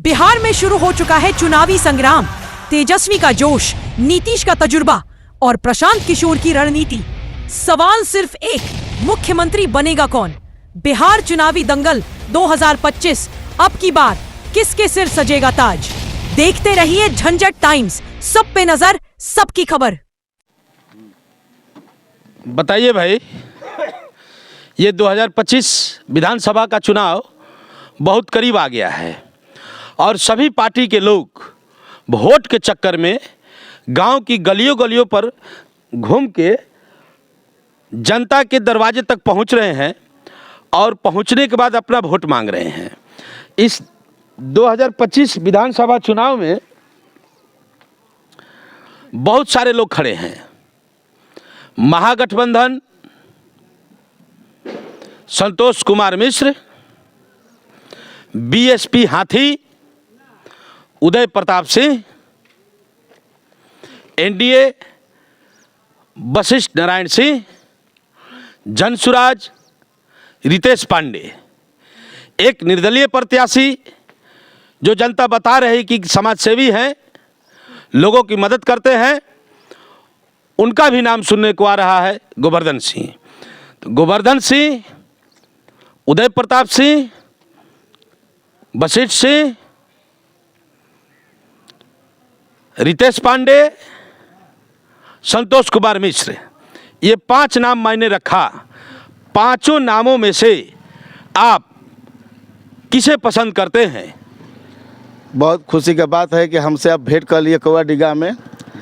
बिहार में शुरू हो चुका है चुनावी संग्राम। तेजस्वी का जोश, नीतीश का तजुर्बा और प्रशांत किशोर की रणनीति। सवाल सिर्फ एक, मुख्यमंत्री बनेगा कौन? बिहार चुनावी दंगल 2025, अब की बार किसके सिर सजेगा ताज? देखते रहिए झंझट टाइम्स, सब पे नजर, सबकी खबर। बताइए भाई, ये 2025 विधानसभा का चुनाव बहुत करीब आ गया है और सभी पार्टी के लोग वोट के चक्कर में गांव की गलियों गलियों पर घूम के जनता के दरवाजे तक पहुंच रहे हैं और पहुंचने के बाद अपना वोट मांग रहे हैं। इस 2025 विधानसभा चुनाव में बहुत सारे लोग खड़े हैं। महागठबंधन, संतोष कुमार मिश्र, बीएसपी हाथी, उदय प्रताप सिंह, एनडीए वशिष्ठ नारायण सिंह, जनसुराज रितेश पांडे, एक निर्दलीय प्रत्याशी जो जनता बता रही कि समाजसेवी हैं, लोगों की मदद करते हैं, उनका भी नाम सुनने को आ रहा है, गोवर्धन सिंह। तो गोवर्धन सिंह, उदय प्रताप सिंह, वशिष्ठ सिंह, रितेश पांडे, संतोष कुमार मिश्र, ये 5 नाम मैंने रखा। पांचों नामों में से आप किसे पसंद करते हैं? बहुत खुशी की बात है कि हमसे आप भेंट कर लिए कौवाडीगा में।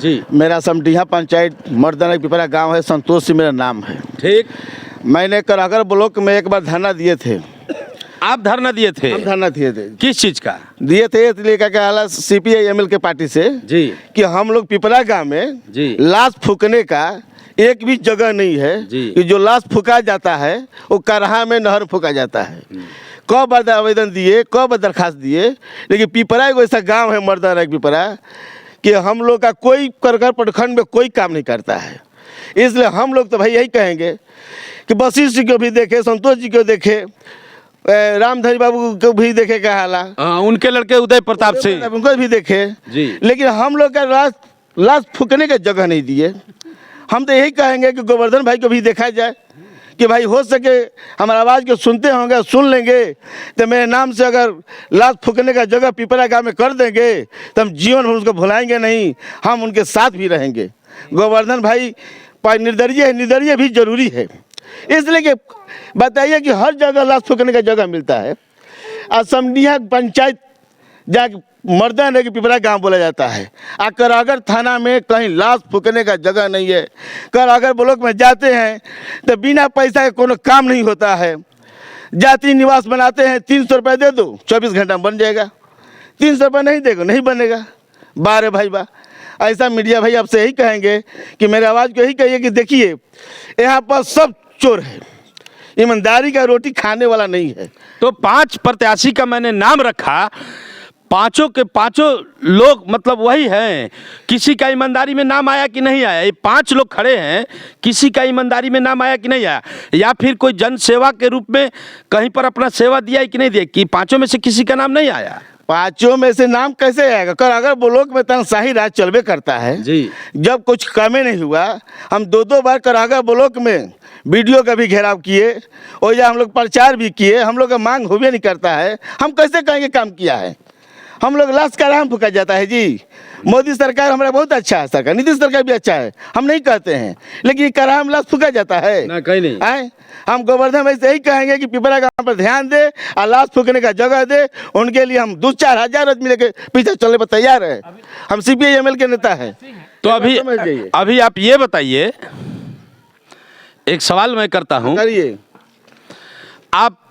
जी, मेरा समडीहा पंचायत मर्दन पिपरा गांव है, संतोष सिंह मेरा नाम है। ठीक। मैंने करागर ब्लॉक में एक बार धरना दिए थे। आप धरना दिए थे? हम धरना दिए थे। किस चीज का दिए थे? इसलिए क्या हाल CPI ML के पार्टी से जी कि हम लोग पिपरा गांव में जी लाश फूकने का एक भी जगह नहीं है जी। कि जो लाश फूका जाता है वो करहा में नहर फूका जाता है। कब बार आवेदन दिए, कब दरखास्त दिए, लेकिन पिपरा एक ऐसा गांव है मर्दन पिपरा कि हम लोग का कोई करकर प्रखंड में कोई काम नहीं करता है। इसलिए हम लोग तो भाई यही कहेंगे कि वशिष्ठ जी को भी देखे, संतोष जी को देखे, रामधरी बाबू को भी देखे का हाला, उनके लड़के उदय प्रताप सिंह उनको भी देखे जी। लेकिन हम लोग का लाश फूकने का जगह नहीं दिए। हम तो यही कहेंगे कि गोवर्धन भाई को भी देखा जाए कि भाई हो सके हमारा आवाज़ को सुनते होंगे, सुन लेंगे तो मेरे नाम से अगर लाश फूकने का जगह पिपरा गाँव में कर देंगे तो हम जीवन भर उसको भुलाएंगे नहीं, हम उनके साथ भी रहेंगे। गोवर्धन भाई निर्दलीय है, निर्दलीय भी जरूरी है। इसलिए कि बताइए कि हर जगह लाश फूकने का जगह मिलता है। और समडीहा पंचायत जाके मर्दन है कि पिपरा गांव बोला जाता है। और करागर थाना में कहीं लाश फूकने का जगह नहीं है। करागर ब्लॉक में जाते हैं तो बिना पैसा के कोनो काम नहीं होता है। जाति निवास बनाते हैं, 300 रुपये दे दो, 24 घंटा में बन जाएगा। 300 रुपये नहीं देगा, नहीं बनेगा। बारे भाई बा, ऐसा मीडिया भाई आपसे यही कहेंगे कि मेरे आवाज़ को यही कहिए कि देखिए यहाँ पर सब चोर है, ईमानदारी का रोटी खाने वाला नहीं है। तो 5 प्रत्याशी का मैंने नाम रखा, पांचों के पांचों लोग मतलब वही हैं। किसी का ईमानदारी में नाम आया कि नहीं आया? ये 5 लोग खड़े हैं, किसी का ईमानदारी में नाम आया कि नहीं आया? या फिर कोई जन सेवा के रूप में कहीं पर अपना सेवा दिया है कि नहीं दिया? कि 5 में से किसी का नाम नहीं आया? 5 में से नाम कैसे आएगा? करागर ब्लॉक में तानाशाही राज चलबे करता है जी। जब कुछ कमे नहीं हुआ, हम 2 बार करागर ब्लॉक में वीडियो का भी घेराव किए और या हम लोग प्रचार भी किए। हम लोग का मांग हुए नहीं करता है, हम कैसे कहेंगे काम किया है? हम लोग लाश का राम फूका जाता है जी। मोदी सरकार हमारा बहुत अच्छा है, सरकार नीतीश सरकार भी अच्छा है, हम नहीं कहते हैं, लेकिन कराम लाश फूका जाता है ना, कहीं नहीं आए। हम गोवर्धन भाई से यही कहेंगे कि पिपरा गांव पर ध्यान दे और लाश फूकने का जगह दे। उनके लिए हम 2-4 हजार आदमी लेके पीछे चलने पर तैयार है। हम CPI ML के नेता हैं। तो अभी आप ये बताइए, एक सवाल मैं करता हूं, करिए। आप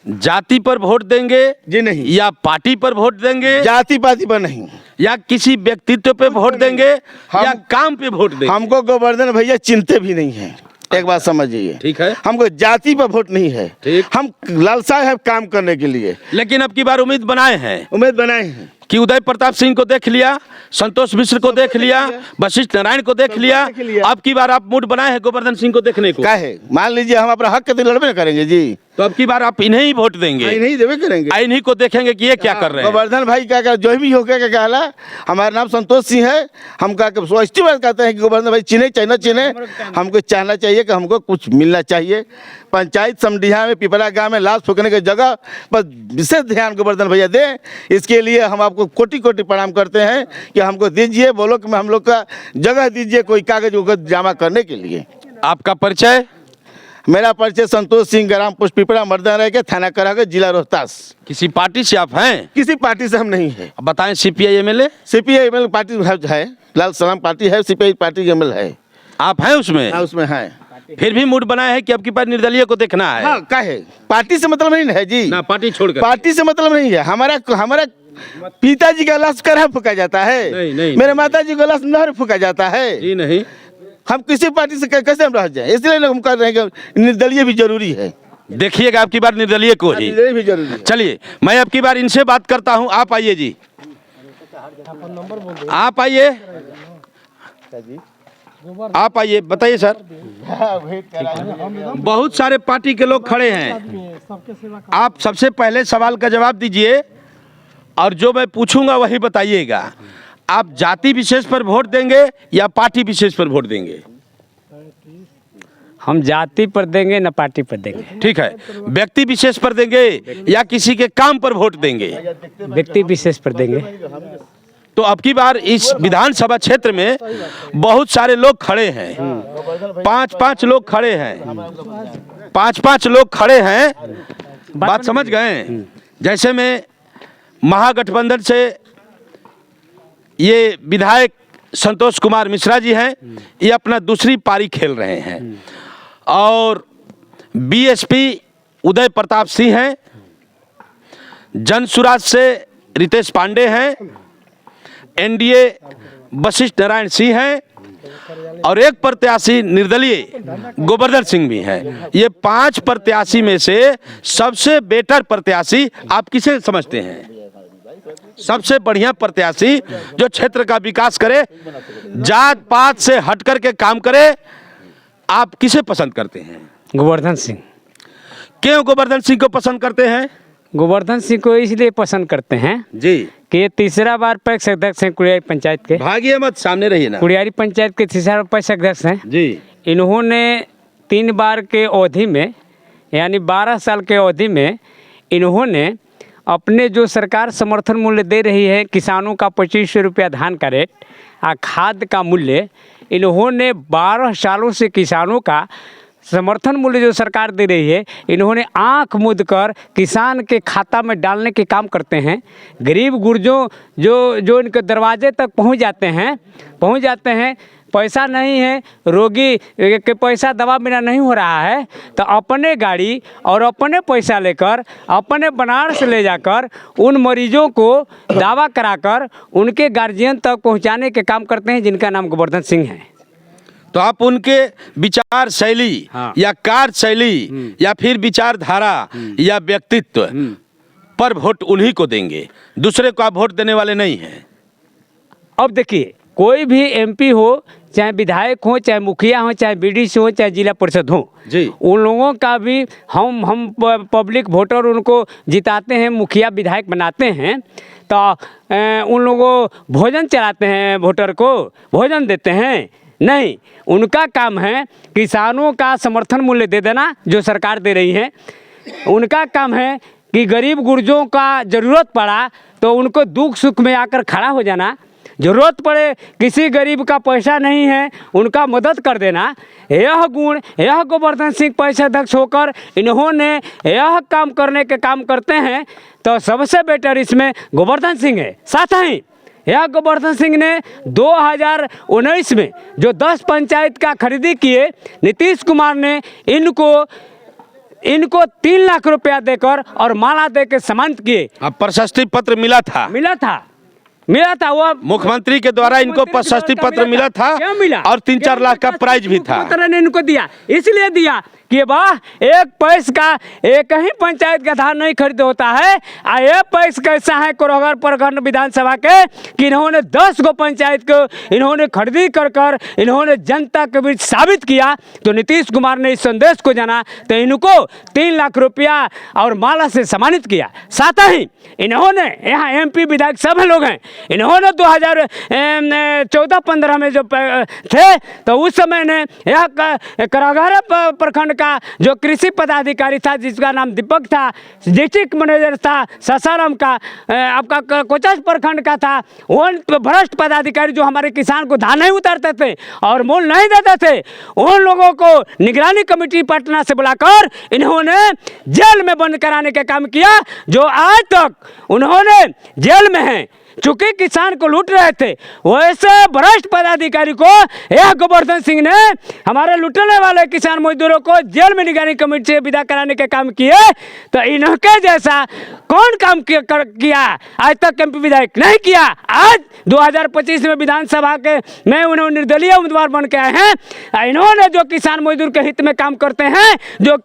जाति पर वोट देंगे जी नहीं, या पार्टी पर वोट देंगे? जाति पाति पर नहीं, या किसी व्यक्तित्व पे वोट देंगे या काम पे वोट देंगे? हमको गोवर्धन भैया चिंते भी नहीं है। एक बात समझिए, ठीक है, हमको जाति पर वोट नहीं है। ठीक। हम लालसा है काम करने के लिए। लेकिन अब की बार उम्मीद बनाए हैं? उम्मीद बनाए हैं। कि उदय प्रताप सिंह को देख लिया, संतोष मिश्र को देख लिया, वशिष्ठ नारायण को देख लिया, अब की बार आप मूड बनाए हैं गोवर्धन सिंह को देखने को? क्या है, मान लीजिए हम अपना हक के लिए लड़बे करेंगे जी, तो अब की बार आप इन्हें ही वोट देंगे? नहीं देवे करेंगे, इन्हीं को देखेंगे कि ये क्या कर रहे हैं। गोवर्धन भाई क्या जो भी हो क्या कहला, हमारा नाम संतोष सिंह है, हम क्या स्पष्ट बात कहते हैं कि गोवर्धन भाई चिन्हे चाहे न चिन्हे, हमको चाहना चाहिए कि हमको कुछ मिलना चाहिए। पंचायत समडिहा में, पिपरा गांव में लाश फूकने की जगह पर विशेष ध्यान गोवर्धन भैया दें। इसके लिए हम आपको कोटि कोटि प्रणाम करते हैं कि हमको दीजिए, बोलो कि हम लोग का जगह दीजिए कोई कागज उगज जमा करने के लिए। आपका परिचय? मेरा परिचय संतोष सिंह, ग्राम पोस्ट पिपरा, मर्दान रह के, थाना करागे, जिला रोहतास। किसी पार्टी से आप हैं? किसी पार्टी से हम नहीं है। अब बताएं, CPI MLA? CPI MLA party है, लाल सलाम पार्टी है, सीपीआई पार्टी एमएलए है। आप हैं उसमें? हाँ, उसमें है। फिर भी मूड बनाए है कि अब की बार निर्दलीय को देखना है? हाँ, क्या है, पार्टी से मतलब नहीं है जी ना, पार्टी छोड़कर। पार्टी से मतलब नहीं है। हमारा पिताजी का लाश कहाँ फूका जाता है? नहीं। मेरे माता जी का लाश नहर फूका जाता है जी नहीं। हम किसी पार्टी से कैसे हम रह जाए, इसलिए हम कर रहे हैं कि निर्दलीय भी जरूरी है। देखिएगा अब की बार निर्दलीय को ही। निर्दलीय भी जरूरी है। चलिए, मैं अब की बार इनसे बात करता हूं। आप आइए जी, आप आइए, आप आइए, बताइए सर। बहुत सारे पार्टी के लोग खड़े हैं, आप सबसे पहले सवाल का जवाब दीजिए और जो मैं पूछूंगा वही बताइएगा। आप जाति विशेष पर वोट देंगे या पार्टी विशेष पर वोट देंगे? हम जाति पर देंगे न पार्टी पर देंगे। ठीक है, व्यक्ति विशेष पर देंगे या किसी के काम पर वोट देंगे? व्यक्ति विशेष पर देंगे। तो अब की बार इस विधानसभा क्षेत्र में बहुत सारे लोग खड़े हैं, पांच लोग खड़े हैं, पांच लोग खड़े हैं। बात समझ गए? जैसे में महागठबंधन से ये विधायक संतोष कुमार मिश्रा जी हैं, ये अपना दूसरी पारी खेल रहे हैं, और बीएसपी उदय प्रताप सिंह हैं, जनसुराज से रितेश पांडे हैं, एनडीए वशिष्ठ नारायण सिंह हैं, और एक प्रत्याशी निर्दलीय गोवर्धन सिंह भी हैं। ये 5 प्रत्याशी में से सबसे बेटर प्रत्याशी आप किसे समझते हैं? सबसे बढ़िया प्रत्याशी जो क्षेत्र का विकास करे, जात पात से हट करके काम करे, आप किसे पसंद करते हैं? गोवर्धन सिंह। क्यों गोवर्धन सिंह को पसंद करते हैं? गोवर्धन सिंह को इसलिए पसंद करते हैं जी कि ये तीसरा बार पैक्स अध्यक्ष हैं कुड़ियारी पंचायत के। भागिए मत, सामने रहिए ना। कुड़ियारी पंचायत के तीसरा पैक्स अध्यक्ष हैं जी। इन्होंने 3 बार के अवधि में, यानी 12 साल के अवधि में, इन्होंने अपने जो सरकार समर्थन मूल्य दे रही है, किसानों का 2500 रुपया धान का रेट और खाद का मूल्य, इन्होंने 12 सालों से किसानों का समर्थन मूल्य जो सरकार दे रही है, इन्होंने आंख मूंद कर किसान के खाता में डालने के काम करते हैं। गरीब गुर्जों जो इनके दरवाजे तक पहुंच जाते हैं, पैसा नहीं है, रोगी के पैसा दवा बिना नहीं हो रहा है, तो अपने गाड़ी और अपने पैसा लेकर अपने बनारस ले जाकर उन मरीजों को दावा कराकर उनके गार्जियन तक पहुंचाने के काम करते हैं, जिनका नाम गोवर्धन सिंह है। तो आप उनके विचार शैली या कार्य शैली या फिर विचारधारा या व्यक्तित्व पर वोट उन्हीं को देंगे, दूसरे को आप वोट देने वाले नहीं हैं। अब देखिए, कोई भी एमपी हो, चाहे विधायक हो, चाहे मुखिया हो, चाहे बीडीसी हो, चाहे जिला परिषद हो जी, उन लोगों का भी हम पब्लिक वोटर उनको जिताते हैं, मुखिया विधायक बनाते हैं, तो उन लोगों भोजन चलाते हैं, वोटर को भोजन देते हैं? नहीं, उनका काम है किसानों का समर्थन मूल्य दे देना जो सरकार दे रही है। उनका काम है कि गरीब गुर्जों का ज़रूरत पड़ा तो उनको दुख सुख में आकर खड़ा हो जाना, ज़रूरत पड़े किसी गरीब का पैसा नहीं है उनका मदद कर देना। यह गुण, यह गोवर्धन सिंह पैसा अध्यक्ष होकर इन्होंने यह काम करने के काम करते हैं, तो सबसे बेटर इसमें गोवर्धन सिंह है। साथ ही यह गोवर्धन सिंह ने 2019 में जो 10 पंचायत का खरीदी किए, नीतीश कुमार ने इनको 3 लाख रुपया देकर और माला देकर सम्मानित किए। अब प्रशस्ति पत्र मिला था वो मुख्यमंत्री के द्वारा इनको प्रशस्ति पत्र मिला था, क्यों मिला? और 3-4 लाख का प्राइज भी था। ने इनको दिया, इसलिए दिया कि वाह, एक पैस का एक ही पंचायत का धान नहीं खरीद होता है। ये पैस कैसा है कोरहगर प्रखंड विधानसभा के कि इन्होंने 10 गो पंचायत को इन्होंने खरीदी कर इन्होंने जनता के बीच साबित किया। तो नीतीश कुमार ने इस संदेश को जाना तो इनको 3 लाख रुपया और माला से सम्मानित किया। साथ ही इन्होंने यहाँ MP विधायक सब लोग हैं, इन्होंने 2014-15 में जो थे तो उस समय ने यह कोरहगर प्रखंड का जो कृषि पदाधिकारी था जिसका नाम दीपक था, डिस्ट्रिक्ट मैनेजर था सासाराम का, आपका कोचस प्रखंड का था, वो भ्रष्ट पदाधिकारी जो हमारे किसान को धान नहीं उतारते थे और मूल नहीं देते थे, उन लोगों को निगरानी कमेटी पटना से बुलाकर इन्होंने जेल में बंद कराने का काम किया, जो आज तक उन्होंने जेल में हैं। चूंकि किसान को लूट रहे थे, वैसे भ्रष्ट पदाधिकारी को यह गोवर्धन सिंह ने हमारे लूटने वाले किसान मजदूरों को जेल में निगरानी कमेटी से विदा कराने का काम किए। तो इनके जैसा कौन काम किया आज तक MP विधायक नहीं किया। आज 2025 में विधानसभा के में उन्होंने निर्दलीय उम्मीदवार बन के आए हैं। इन्होंने जो किसान मजदूर के हित में काम करते हैं, जो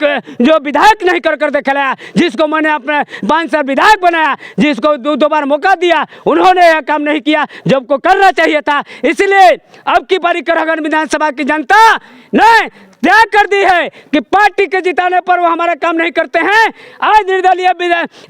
विधायक नहीं कर दिखाया, जिसको मैंने अपने 5 साल विधायक बनाया, जिसको 2 बार मौका दिया, उन्होंने यह काम नहीं किया जब को करना चाहिए था। इसलिए अब की बारी कोरहगर विधानसभा की जनता ने तय कर दी है कि पार्टी के जिताने पर वो हमारा काम नहीं करते हैं। आज निर्दलीय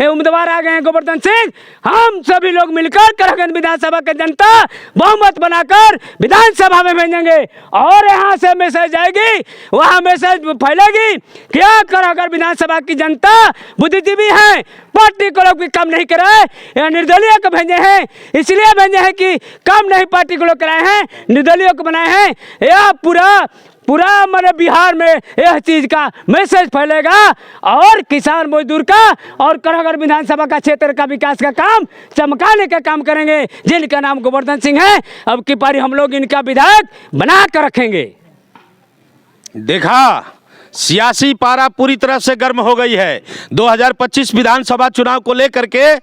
उम्मीदवार आ गए हैं गोवर्धन सिंह, हम सभी लोग मिलकर कोरहगर विधानसभा की जनता बहुमत बनाकर विधानसभा में भेजेंगे और यहाँ से मैसेज जाएगी, वहाँ मैसेज फैलेगी क्या कोरहगर विधानसभा की जनता बुद्धिजीवी है, पार्टी को लोग भी काम नहीं कराए, या निर्दलीय को भेजे हैं, इसलिए भेजे हैं कि काम नहीं पार्टी को लोग कराए हैं, निर्दलीय को बनाए हैं। यह पूरा हमारे बिहार में यह चीज का मैसेज फैलेगा और किसान मजदूर का और कोरहगर विधानसभा का क्षेत्र का विकास का काम चमकाने का काम करेंगे, जिनका नाम गोवर्धन सिंह है। अब की बारी हम लोग इनका विधायक बना कर रखेंगे। देखा, सियासी पारा पूरी तरह से गर्म हो गई है। 2025 विधानसभा चुनाव को लेकर के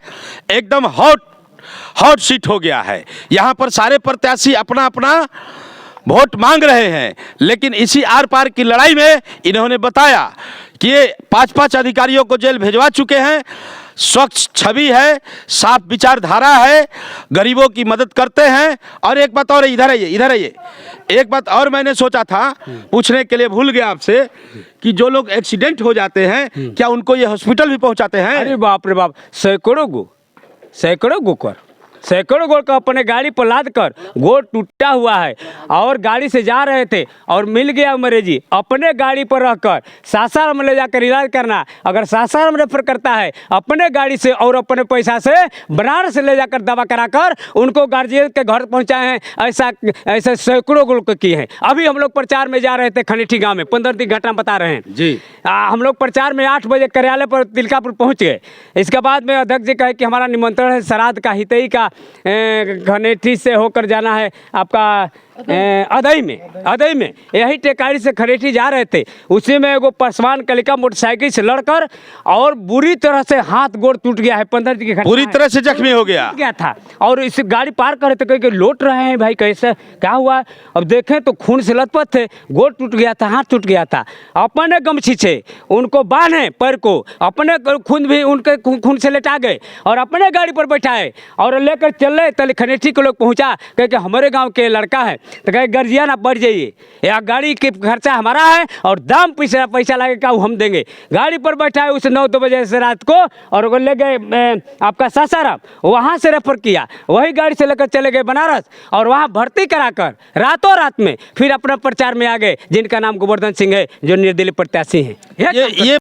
एकदम हॉट सीट हो गया है। यहाँ पर सारे प्रत्याशी अपना अपना वोट मांग रहे हैं, लेकिन इसी आर पार की लड़ाई में इन्होंने बताया कि ये 5 अधिकारियों को जेल भिजवा चुके हैं, स्वच्छ छवि है, साफ विचारधारा है, गरीबों की मदद करते हैं। और एक बात और, इधर आइए, एक बात और मैंने सोचा था पूछने के लिए भूल गया आपसे कि जो लोग एक्सीडेंट हो जाते हैं क्या उनको ये हॉस्पिटल भी पहुंचाते हैं? अरे बाप रे बाप, सैकड़ों गोड़ का अपने गाड़ी पर लाद कर गोड़ टूटा हुआ है और गाड़ी से जा रहे थे और मिल गया मरीजी, अपने गाड़ी पर रहकर सासाराम में ले जाकर इलाज करना। अगर सासाराम रेफर करता है अपने गाड़ी से और अपने पैसा से बनारस से ले जाकर दवा कराकर उनको गार्जियन के घर पहुंचाए हैं। ऐसा सैकड़ों गोड़ किए हैं। अभी हम लोग प्रचार में जा रहे थे खनेठी गाँव में, 15 दिन घटना बता रहे हैं जी। हम लोग प्रचार में 8 बजे कार्यालय पर तिलकापुर पहुंच गए। इसके बाद में अध्यक्ष जी कहे कि हमारा निमंत्रण है श्राद्ध का, हितई का, खनेठी से होकर जाना है आपका अदई में। यही टेकारी से खनेठी जा रहे थे, उसी में एगो पासवान कलिका मोटरसाइकिल से लड़कर और बुरी तरह से हाथ गोड़ टूट गया है। 15 दिन की घटना, पूरी तरह से जख्मी हो गया था। और इस गाड़ी पार कर रहे थे, कह लौट रहे हैं भाई कैसे क्या हुआ। अब देखें तो खून से लथपथ थे, गोड़ टूट गया था, हाथ टूट गया था। अपने गमछी से उनको बांधे पैर को, अपने खून भी उनके खून से लेटा गए और अपने गाड़ी पर बैठाए और लेकर चल रहे। तले खनेठी को लोग पहुंचा, कह के हमारे गाँव के लड़का है, तो कहे गर्जियन आप बढ़ जाइए, या गाड़ी के खर्चा हमारा है और दाम पैसा लगेगा वो हम देंगे। गाड़ी पर बैठा है उसे 9-2 बजे से रात को और वो ले गए आपका सासाराम, वहाँ से रेफर किया, वही गाड़ी से लेकर चले गए बनारस और वहाँ भर्ती कराकर रातों रात में फिर अपना प्रचार में आ गए, जिनका नाम गोवर्धन सिंह है, जो निर्दलीय प्रत्याशी हैं। ये